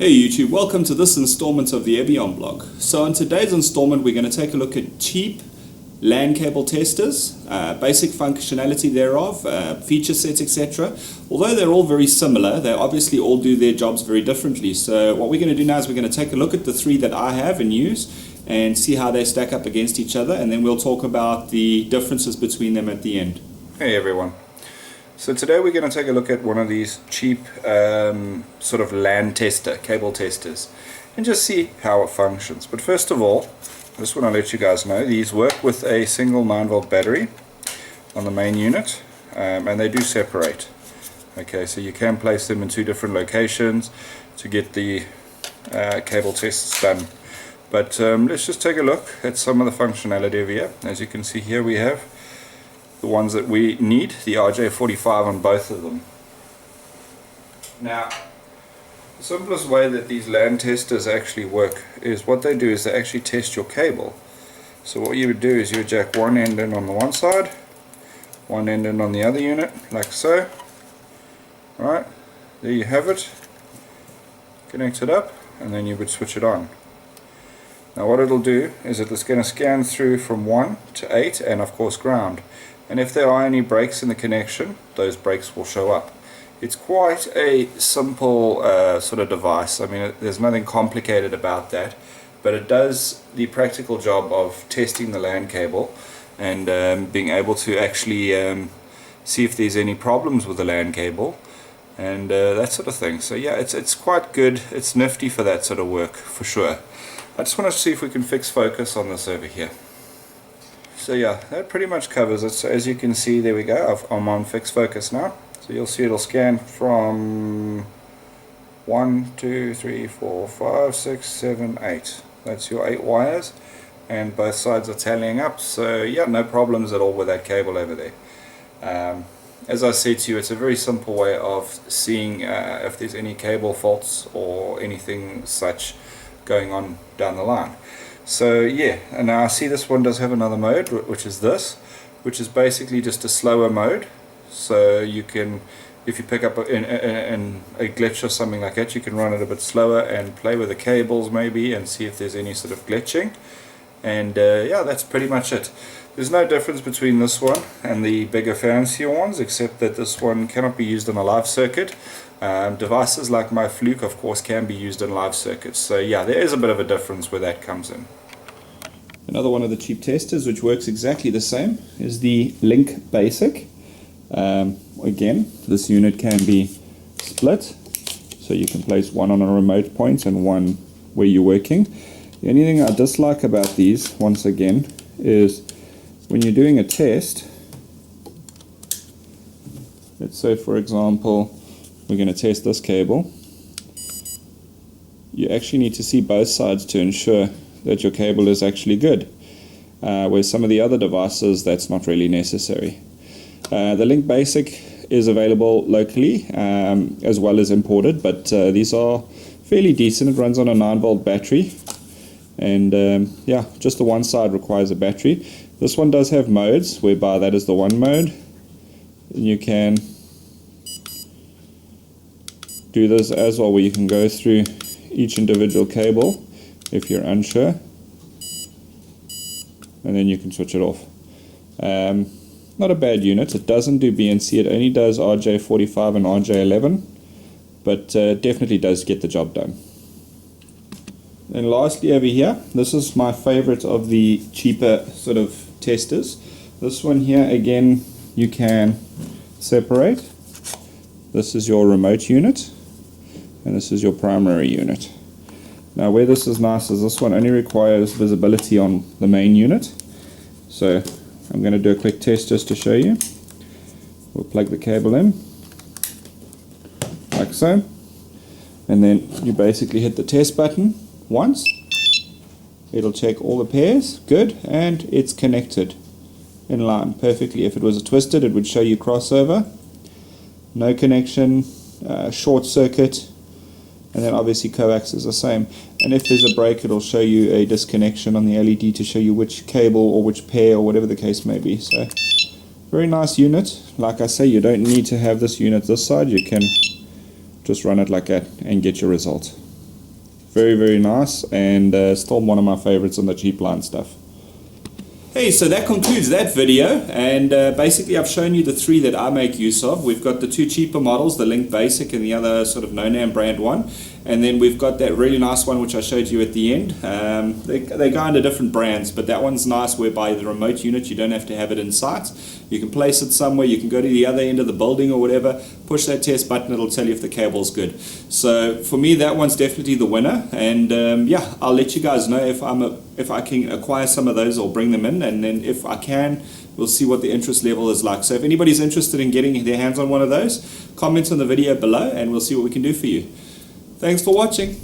Hey YouTube, welcome to this installment of the Ebion blog. So in today's installment we're going to take a look at cheap LAN cable testers, basic functionality thereof, feature sets, etc. Although they're all very similar, they obviously all do their jobs very differently. So what we're going to do now is we're going to take a look at the three that I have and use and see how they stack up against each other, and then we'll talk about the differences between them at the end. Hey everyone. So today we're going to take a look at one of these cheap sort of LAN tester, cable testers, and just see how it functions. But first of all, I just want to let you guys know these work with a single 9-volt battery on the main unit, and they do separate. Okay, so you can place them in two different locations to get the cable tests done. But let's just take a look at some of the functionality over here. As you can see here, we have the ones that we need, the RJ45 on both of them. Now, the simplest way that these LAN testers actually work is what they do is they actually test your cable. So what you would do is you would jack one end in on the one side, one end in on the other unit, like so. Right, there you have it, connect it up, and then you would switch it on. Now what it'll do is it's going to scan through from 1 to 8 and of course ground. And if there are any breaks in the connection, those breaks will show up. It's quite a simple sort of device. I mean, there's nothing complicated about that, but it does the practical job of testing the LAN cable and being able to actually see if there's any problems with the LAN cable and that sort of thing. So yeah, it's quite good. It's nifty for that sort of work for sure. I just want to see if we can fix focus on this over here. So yeah, that pretty much covers it. So as you can see, there we go, I'm on fixed focus now. So you'll see it'll scan from 1, 2, 3, 4, 5, 6, 7, 8. That's your 8 wires, and both sides are tallying up. So yeah, no problems at all with that cable over there. As I said to you, it's a very simple way of seeing if there's any cable faults or anything such going on down the line. So yeah, and now I see this one does have another mode, which is this, which is basically just a slower mode. So you can, if you pick up a glitch or something like that, you can run it a bit slower and play with the cables maybe and see if there's any sort of glitching. And yeah, that's pretty much it. There's no difference between this one and the bigger fancier ones, except that this one cannot be used on a live circuit. Devices like my Fluke of course can be used in live circuits, so yeah, there is a bit of a difference where that comes in. Another one of the cheap testers which works exactly the same is the Link Basic. Again, this unit can be split, so you can place one on a remote point and one where you're working. The only thing I dislike about these, once again, is when you're doing a test, let's say for example we're going to test this cable, you actually need to see both sides to ensure that your cable is actually good, whereas some of the other devices that's not really necessary. The Link Basic is available locally as well as imported, but these are fairly decent. It runs on a 9-volt battery, and yeah, just the one side requires a battery. This one does have modes, whereby that is the one mode, and you can do this as well, where you can go through each individual cable if you're unsure, and then you can switch it off. Not a bad unit. It doesn't do BNC, it only does RJ45 and RJ11, but definitely does get the job done. And lastly over here, this is my favorite of the cheaper sort of testers. This one here, again, you can separate. This is your remote unit, and this is your primary unit. Now where this is nice is this one only requires visibility on the main unit. So I'm going to do a quick test just to show you. We'll plug the cable in, like so, and then you basically hit the test button once. It'll check all the pairs, good, and it's connected in line perfectly. If it was twisted, it would show you crossover, no connection, short circuit, and then obviously coax is the same. And if there's a break, it'll show you a disconnection on the LED to show you which cable or which pair or whatever the case may be. So very nice unit. Like I say, you don't need to have this unit this side. You can just run it like that and get your result. Very, very nice, and still one of my favorites on the cheap line stuff. Hey, so that concludes that video, and basically I've shown you the three that I make use of. We've got the two cheaper models, the Link Basic and the other sort of no-name brand one, and then we've got that really nice one which I showed you at the end. They go under different brands, but that one's nice whereby the remote unit, you don't have to have it in sight. You can place it somewhere, you can go to the other end of the building or whatever, push that test button, it'll tell you if the cable's good. So for me that one's definitely the winner, and yeah, I'll let you guys know if I can acquire some of those or bring them in, and then if I can, we'll see what the interest level is like. So if anybody's interested in getting their hands on one of those, comment on the video below and we'll see what we can do for you. Thanks for watching.